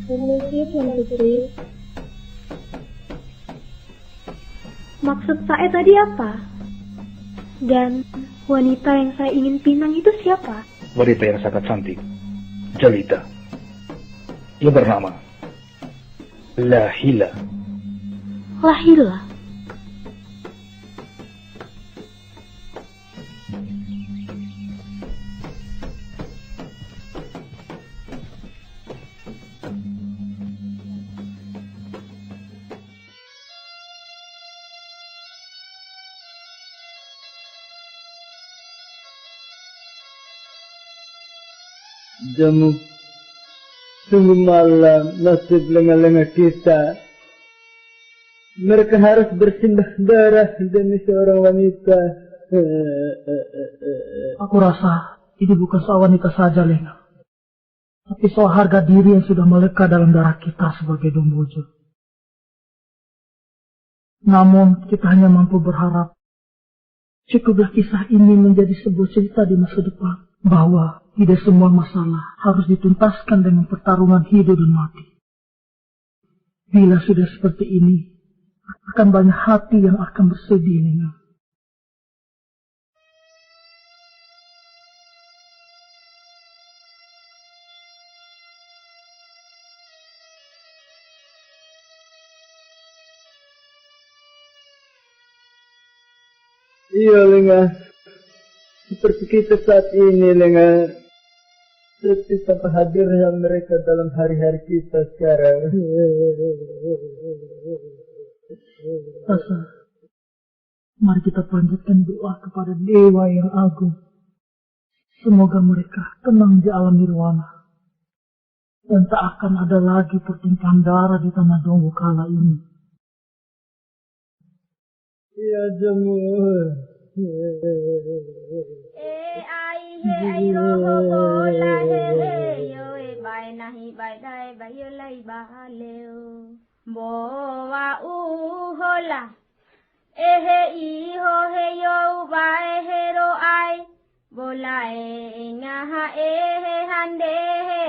Permisi Tuan Putri. Maksud Sae tadi apa? Dan wanita yang saya ingin pinang itu siapa? Wanita yang sangat cantik, jelita. Ia bernama Lahila. Lahila? Jamu, sungguh malam nasib lengah-lengah kita. Mereka harus bersimbah darah demi seorang wanita. Aku rasa ini bukan soal wanita saja, Lena. Tapi soal harga diri yang sudah melekat dalam darah kita sebagai Dombojo. Namun kita hanya mampu berharap cukuplah kisah ini menjadi sebuah cerita di masa depan. Bahwa tidak semua masalah harus dituntaskan dengan pertarungan hidup dan mati. Bila sudah seperti ini, akan banyak hati yang akan bersedih, Nina. Iya, Lengah. Seperti kita saat ini, Lengah. Seperti tanpa hadirnya mereka dalam hari-hari kita sekarang. Tasa, mari kita panjatkan doa kepada Dewa yang Agung. Semoga mereka tenang di alam nirwana. Dan tak akan ada lagi pertumpahan darah di tanah Donggo Kala ini. Iya, Jamu. Boa uhola, ehe iho he yo ba ehe ro ai, bola e ngaha ehe hande he,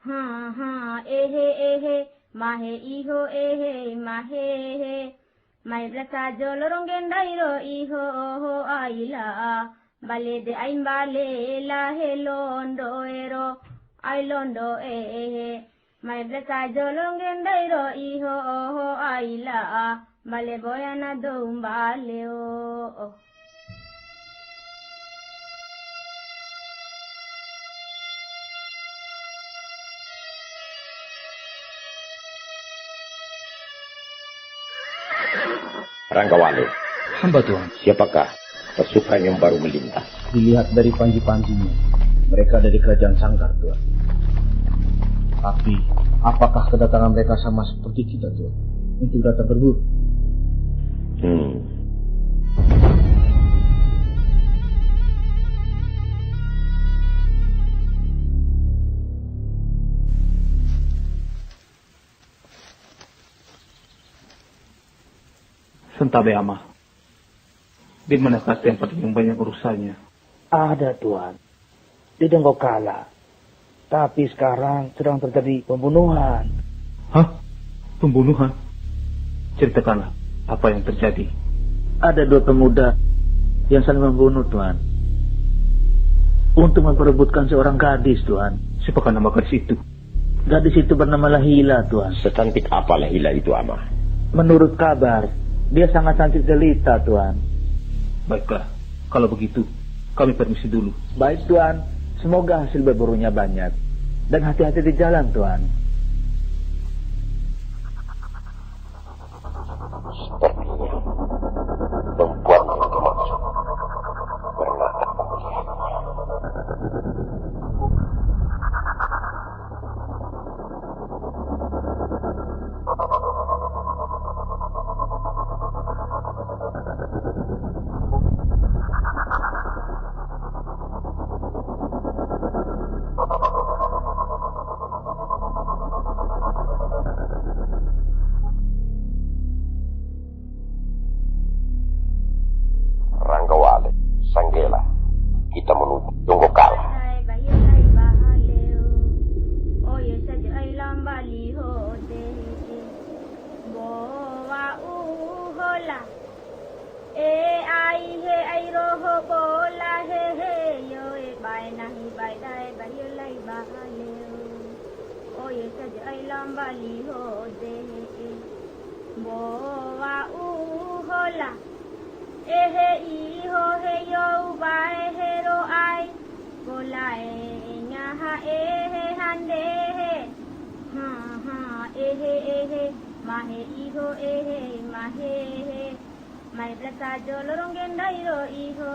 ha ehe mahe iho ehe mahe he, mai blasa jolorong gendairo iho ho aila, bale de aim bale la he londo ero, ai londo ehe. Mai blesa jolong gendairo iho oho aila bale boyana dombale o. Ranggawalo. Hamba Tuhan. Siapakah pasukan yang baru melintas? Dilihat dari panji-panjinya, mereka dari kerajaan Sangkar, Tuhan. Tapi, apakah kedatangan mereka sama seperti kita, Tuhan? Untuk datang berburu? Sentabe Ama, di manakah tempat yang banyak urusannya? Ada, Tuhan. Di Donggo Kala. Tapi sekarang sedang terjadi pembunuhan. Hah? Pembunuhan? Ceritakanlah apa yang terjadi. Ada dua pemuda yang saling membunuh, Tuhan. Untuk memperebutkan seorang gadis, Tuhan. Siapakah nama gadis itu? Gadis itu bernama Lahila, Tuhan. Secantik apa Lahila itu, Ama? Menurut kabar, dia sangat cantik jelita, Tuhan. Baiklah, Kalau begitu, kami permisi dulu. Baik Tuan, semoga hasil berburunya banyak. Dan hati-hati di jalan Tuan. Sepertinya perempuan yang dimaksud pernah aku lihat. Ranggawale, Sanggela, kita menuju Donggokala. Mai blasa jolorong gendairo iho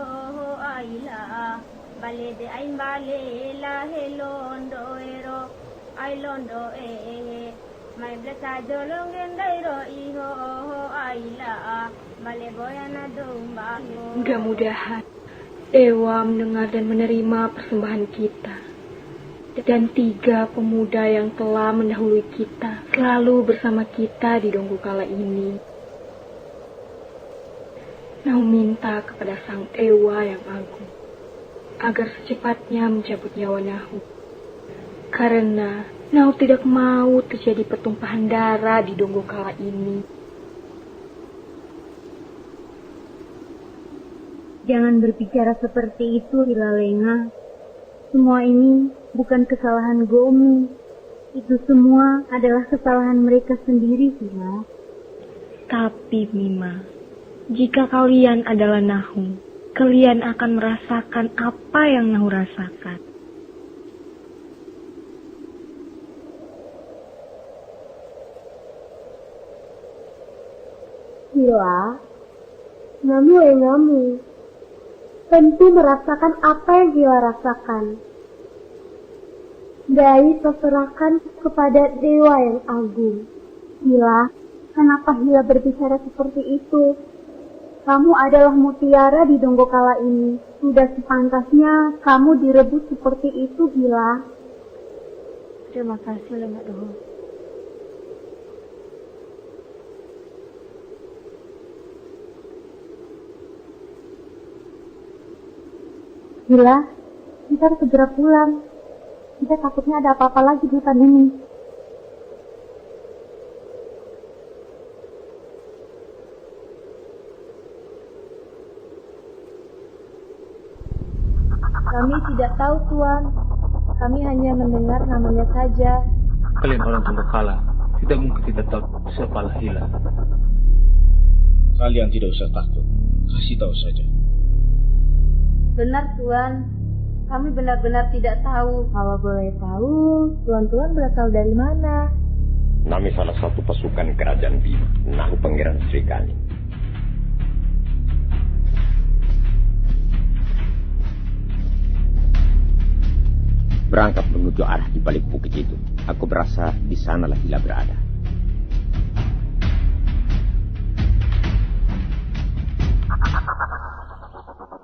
aila bale de ain bale la helondo ero ailondo mai blasa jolorong gendairo iho aila bale boyana domba. Mudah-mudahan Dewa mendengar dan menerima persembahan kita. Dan 3 pemuda yang telah mendahului kita selalu bersama kita di Donggokala ini. Nau minta kepada Sang Dewa yang agung agar secepatnya mencabut nyawa Nahu. Karena Nau tidak mau terjadi pertumpahan darah di Donggokala ini. Jangan berbicara seperti itu, Hilalenga. Semua ini bukan kesalahan Gomu. Itu semua adalah kesalahan mereka sendiri, Hila. Tapi, Mima, jika kalian adalah Nahu, kalian akan merasakan apa yang Nahu rasakan. Hila, ngamu tentu merasakan apa yang Hila rasakan. Dai terserahkan kepada Dewa yang agung. Hila, kenapa Hila berbicara seperti itu? Kamu adalah mutiara di Donggokala ini. Sudah sepantasnya kamu direbut seperti itu, Hila. Terima kasih, Lenga Doho. Hila, kita harus segera pulang. Kita takutnya ada apa-apa lagi di hutan ini. Kami tidak tahu, Tuan. Kami hanya mendengar namanya saja. Kalian orang Donggokala, tidak mungkin tidak tahu siapalah Hila. Kalian tidak usah takut. Kasih tahu saja. Benar, Tuan. Kami benar-benar tidak tahu. Kalau boleh tahu, Tuan-tuan berasal dari mana? Nami salah satu pasukan kerajaan Bima, Nahu Pangeran Srikani. Berangkat menuju arah di balik bukit itu. Aku berasa di sanalah Hila berada.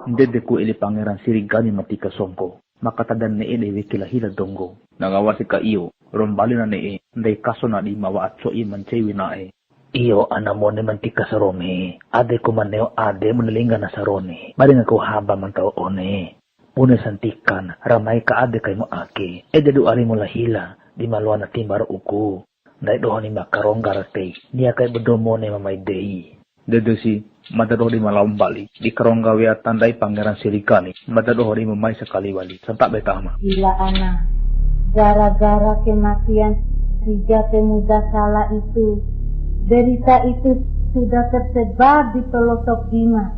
Dedeku ili Pangeran Srikani matika songko. Maka tadan ne ele wikila Hila Donggo. Nagawasi ka iyo. Rombali na ne ndai kaso na di mawa atso i mancewi na Iyo anamone mantika sarone. Ade ko maneo ade menelinga na sarone. Mari nga ko haba man tao one. Pune santikan, ramai ka ade kay mo ake. Dedu ari mo lahila, di maluan na timbar uku. Ndai doho ni makaronggar te. Niya kay bedomone mamay dei. Dedu si madadoh di malam bali. Di karonggawi tandai Pangeran Srikani. Madadoh di mamay sekali wali. Santak betama. Gila anak. Gara-gara kematian 3 pemuda Kala itu, berita itu sudah tersebar di pelosok Bima.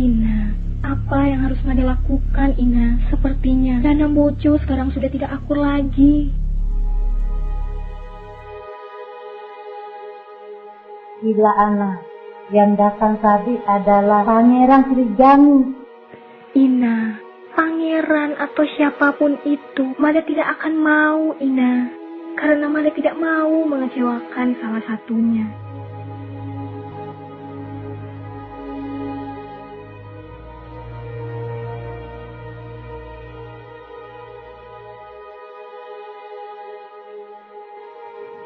Ina, apa yang harus Mada lakukan, Ina? Sepertinya Danang Bojo sekarang sudah tidak akur lagi. Gila anak, yang datang tadi adalah Pangeran Srigami. Ina, pangeran atau siapapun itu, Mada tidak akan mau, Ina. Karena Mada tidak mau mengecewakan salah satunya.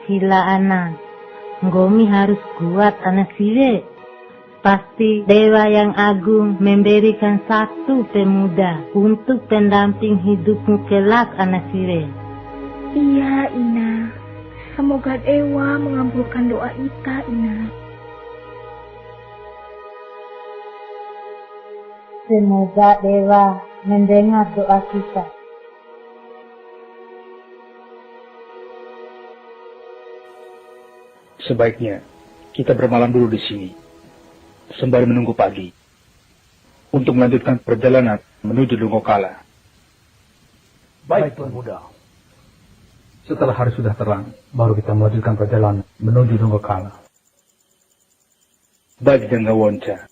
Gila anak, Gomi harus kuat anak Sire. Pasti Dewa yang Agung memberikan satu pemuda untuk pendamping hidupmu kelak anak Sire. Iya, Ina. Semoga Dewa mengabulkan doa kita, Ina. Semoga Dewa mendengar doa kita. Sebaiknya kita bermalam dulu di sini, sembari menunggu pagi, untuk melanjutkan perjalanan menuju Donggokala. Baik, Tuan Muda. Setelah hari sudah terang, baru kita melanjutkan perjalanan menuju Donggokala. Baik, Jangga Wonca.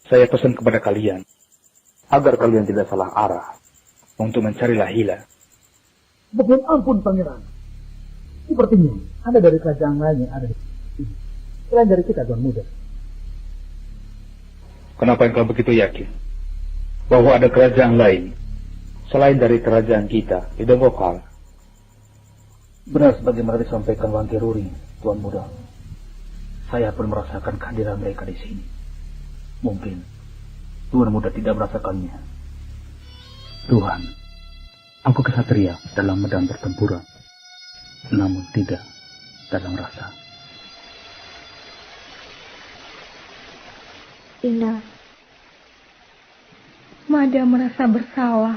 Saya pesan kepada kalian, agar kalian tidak salah arah untuk mencari Lahila. Mohon ampun, Pangeran. Sepertinya ada dari kerajaan lain yang ada di sini. Selain dari kita, Tuan Muda. Kenapa engkau begitu yakin bahwa ada kerajaan lain selain dari kerajaan kita di Donggokala? Benar sebagaimana disampaikan Wangge Ruri, Tuan Muda. Saya pun merasakan kehadiran mereka di sini. Mungkin Tuan Muda tidak merasakannya. Tuhan, aku kesatria dalam medan pertempuran, namun tidak dalam rasa. Ina, Mada merasa bersalah.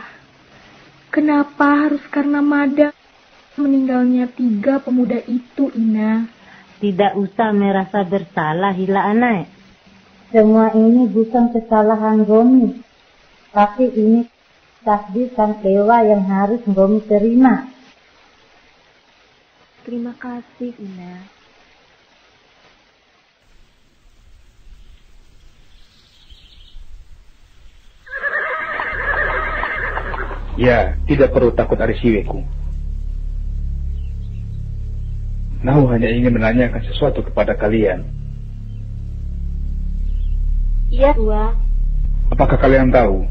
Kenapa harus karena Mada meninggalnya 3 pemuda itu, Ina? Tidak usah merasa bersalah, Hila anak. Semua ini bukan kesalahan Gomi, tapi ini takdir sang dewa yang harus Gomi terima. Terima kasih, Ina. Ya, tidak perlu takut Arisiweku. Nahu hanya ingin menanyakan sesuatu kepada kalian. Iya, Tua. Apakah kalian tahu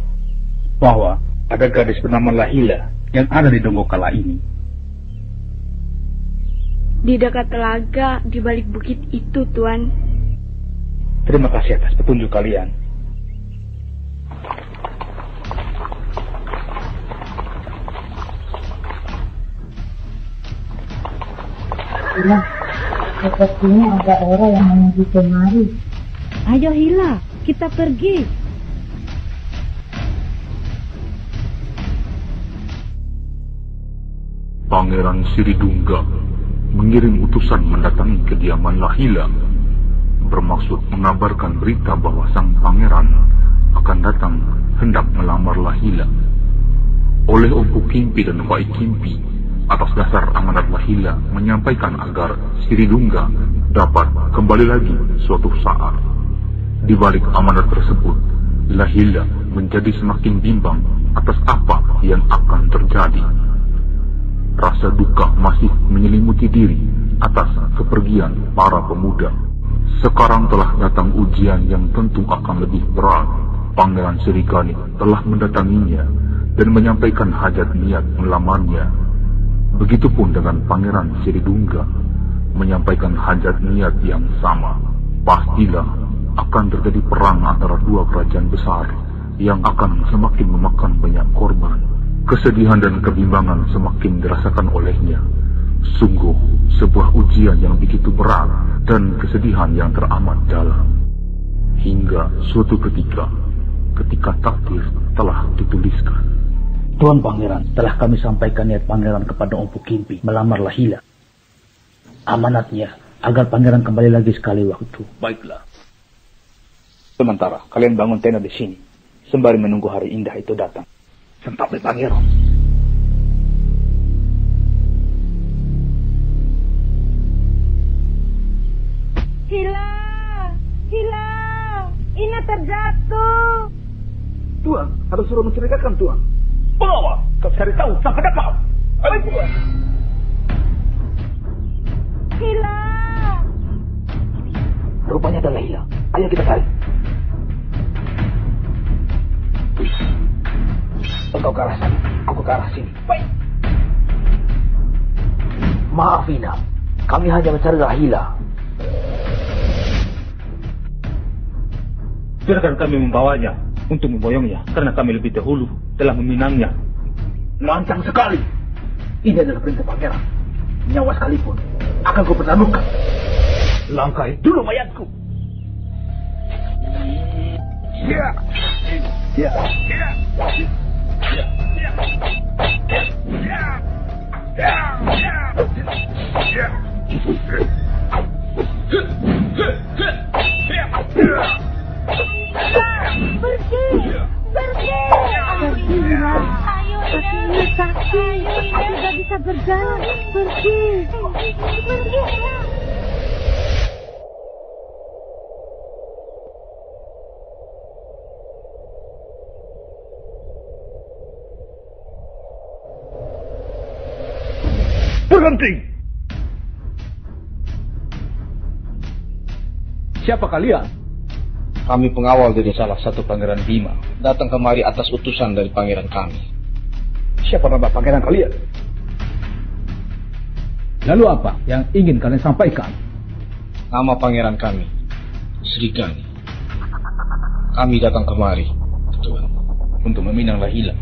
bahwa ada gadis bernama Lahila yang ada di Donggokala ini? Di dekat telaga di balik bukit itu, Tuan. Terima kasih atas petunjuk kalian. Hila, sepertinya ada orang yang menuju kemari. Ayo Hila, kita pergi. Pangeran Siridungga mengirim utusan mendatangi kediaman Lahila, bermaksud mengabarkan berita bahwa sang pangeran akan datang hendak melamar Lahila. Oleh Empu Kimpi dan Wai Kimpi, atas dasar amanat Lahila menyampaikan agar Siridungga dapat kembali lagi suatu saat. Di balik amanat tersebut, Lahila menjadi semakin bimbang atas apa yang akan terjadi. Rasa duka masih menyelimuti diri atas kepergian para pemuda. Sekarang telah datang ujian yang tentu akan lebih berat. Pangeran Srigani telah mendatanginya dan menyampaikan hajat niat melamarnya. Begitupun dengan Pangeran Siridungga menyampaikan hajat niat yang sama. Pastilah akan terjadi perang antara 2 kerajaan besar yang akan semakin memakan banyak korban. Kesedihan dan kebimbangan semakin dirasakan olehnya. Sungguh sebuah ujian yang begitu berat dan kesedihan yang teramat dalam. Hingga suatu ketika takdir telah dituliskan. Tuan Pangeran, telah kami sampaikan niat Pangeran kepada Empu Kimpi melamar Lahila. Amanatnya agar Pangeran kembali lagi sekali waktu. Baiklah. Sementara kalian bangun tenda di sini, sembari menunggu hari indah itu datang. Sampai pangeran. Hilang, Ina terjatuh. Tuan, harus suruh menceritakan Tuan. Pengawal, kau cari tahu sampai dapat. Ayo Tuan. Hilang. Rupanya ada Laila. Ayo kita cari. Engkau ke arah sana, aku ke arah sini. Baik. Maaf Ina, kami hanya mencari Laila. Biarkan kami membawanya untuk memboyongnya, karena kami lebih dahulu telah meminangnya. Lancang sekali. Ini adalah perintah pangeran. Nyawa sekalipun akan kau pertaruhkan. Langkai dulu mayatku. Ya. Ya. Ya. Pergi. Ayo, kaki tidak bisa berjalan. Pergi. Berhenti. Siapa kalian? Kami pengawal dari salah satu pangeran Bima. Datang kemari atas utusan dari pangeran kami. Siapa nama pangeran kalian? Lalu apa yang ingin kalian sampaikan? Nama pangeran kami, Srigani. Kami datang kemari, Tuan, untuk meminang Laila.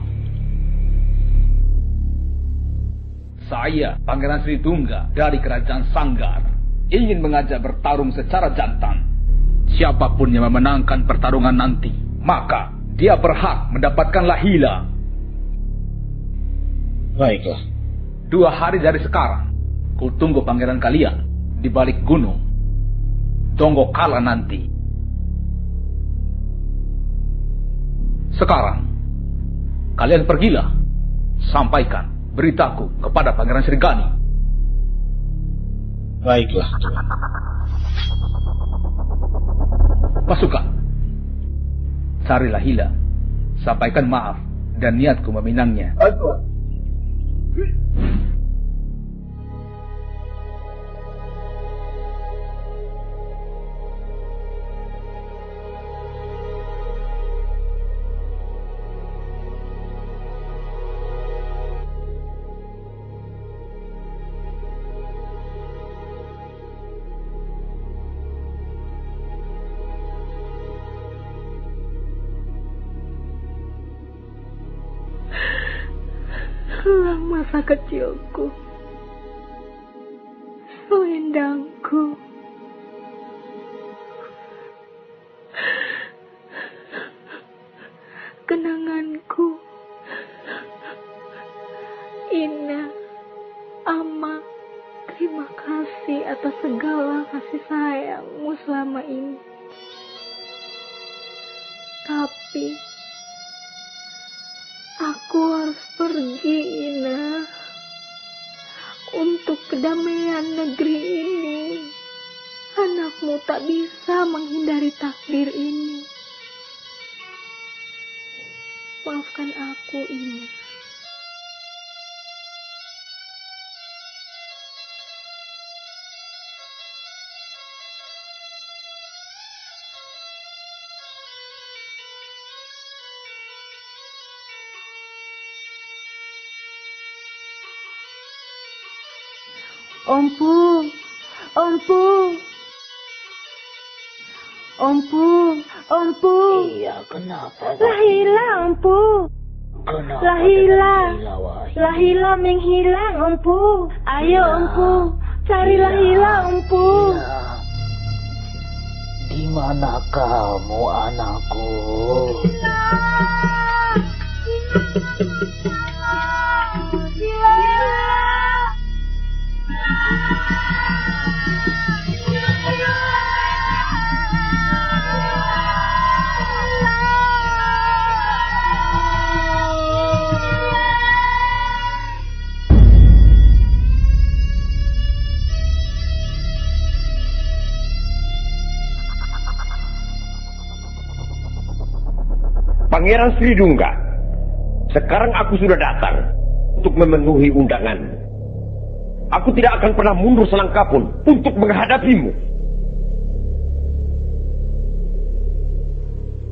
Saya, Pangeran Sri Tungga dari Kerajaan Sanggar, ingin mengajak bertarung secara jantan. Siapapun yang memenangkan pertarungan nanti, maka dia berhak mendapatkan Laila. Baiklah. 2 hari dari sekarang, ku tunggu pangeran kalian di balik gunung Donggokala nanti. Sekarang, kalian pergilah, sampaikan beritaku kepada Pangeran Srigani. Baiklah, Tuan. Pasukan, cari Laila, sampaikan maaf dan niatku meminangnya. Tuan. Masa kecilku, selendangku, kenanganku, Ina, Ama, terima kasih atas segala kasih sayangmu selama ini. Tapi aku harus pergi, Ina, untuk kedamaian negeri ini. Anakmu tak bisa menghindari takdir ini. Maafkan aku, Ina. Ompu. Iya, kenapa? Laila, Ompu. Kenapa? Laila menghilang, Ompu. Ayo, Ompu, cari Laila, Ompu. Di mana kamu, anakku? Pangeran Sridungga, sekarang aku sudah datang untuk memenuhi undangan. Aku tidak akan pernah mundur selangkah pun untuk menghadapimu.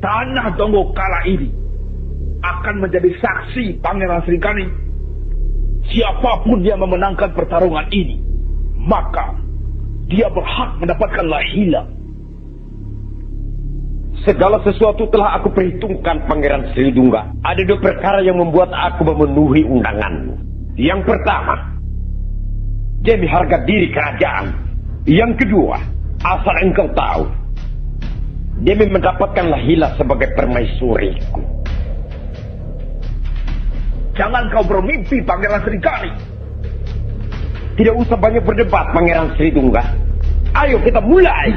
Tanah Donggokala ini akan menjadi saksi Pangeran Srikani. Siapapun yang memenangkan pertarungan ini, maka dia berhak mendapatkan lahila. Segala sesuatu telah aku perhitungkan, Pangeran Sridungga. Ada dua perkara yang membuat aku memenuhi undanganmu. Yang pertama, demi harga diri kerajaan. Yang kedua, asal engkau tahu, demi mendapatkan lahila sebagai permaisuriku. Jangan kau bermimpi, Pangeran Srikani. Tidak usah banyak berdebat, Pangeran Sridungga. Ayo kita mulai.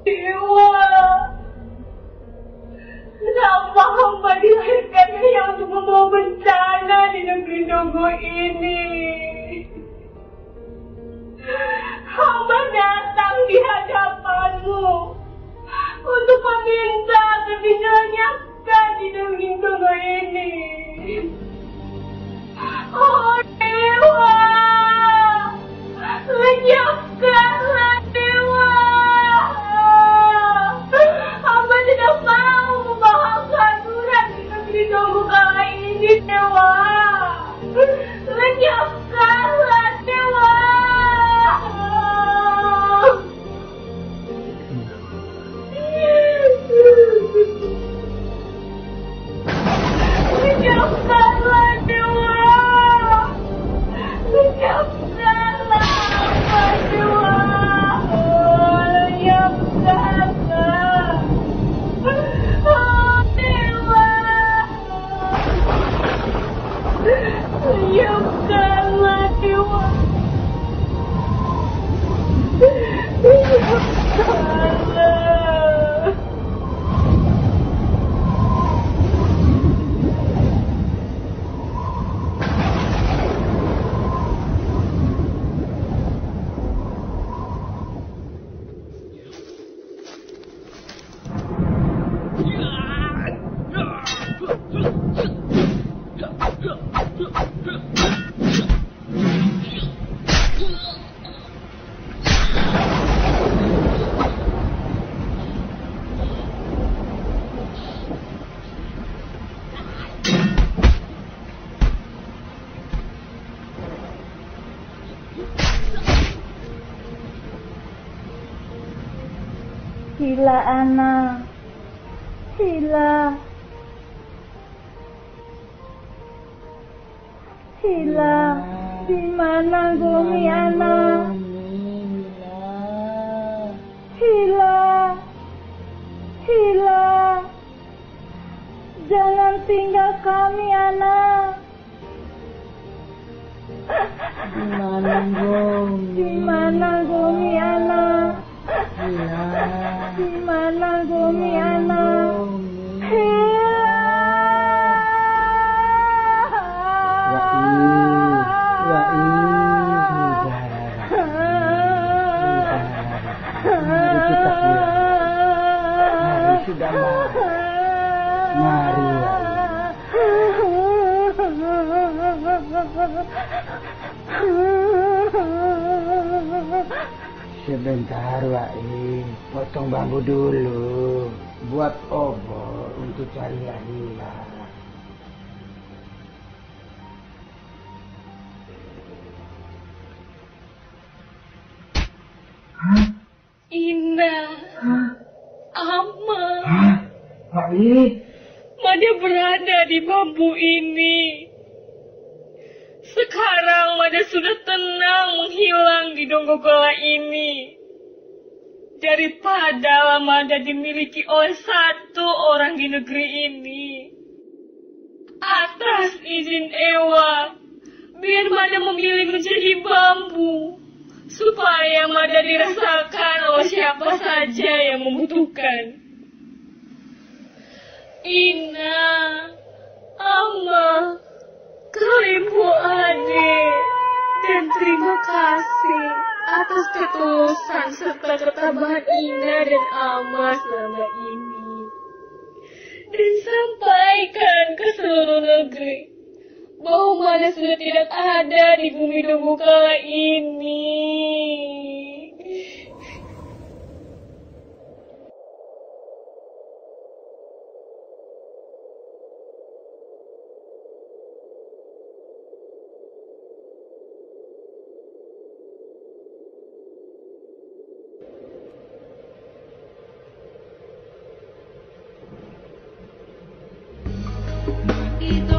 Dewa, kenapa hamba dilahirkan hanya untuk membawa bencana di negeri Donggo ini? Hamba datang di hadapanmu untuk meminta agar dilenyapkan di negeri Donggo ini. Oh Dewa, lenyapkanlah Dewa. Hamba tidak mau membawakan urat di negeri Donggo kala ini Dewa. Lenyapkanlah Dewa. Lenyapkanlah Dewa. Lenyapkanlah Dewa. Lenyapkanlah. Oh Dewa. Lenyapkanlah Dewa. Lenyapkanlah. Hila Ana, Hila, Hila, di mana Gumi Ana? Hila, Hila, jangan tinggal kami Ana. Di mana Gumi? Di mana Gumi Ana? Di mana Gumi Ana? Mari kita pulang. Mari sudah mari. Sebentar, Wai. Potong bambu dulu. Buat obor untuk cari Hila. Ina, Ama, Wai. Mada berada di bambu ini. Sekarang Mada sudah tenang menghilang di Donggo Kala ini. Daripada Mada dimiliki oleh satu orang di negeri ini. Atas izin Ewa, biar Mada memilih menjadi bambu. Supaya Mada dirasakan oleh siapa saja yang membutuhkan. Ina, Ama, Ibu Ade, dan terima kasih atas ketulusan serta ketabahan Ina dan Ama selama ini. Dan sampaikan ke seluruh negeri bahwa Mada sudah tidak ada di bumi Donggo Kala ini. Itu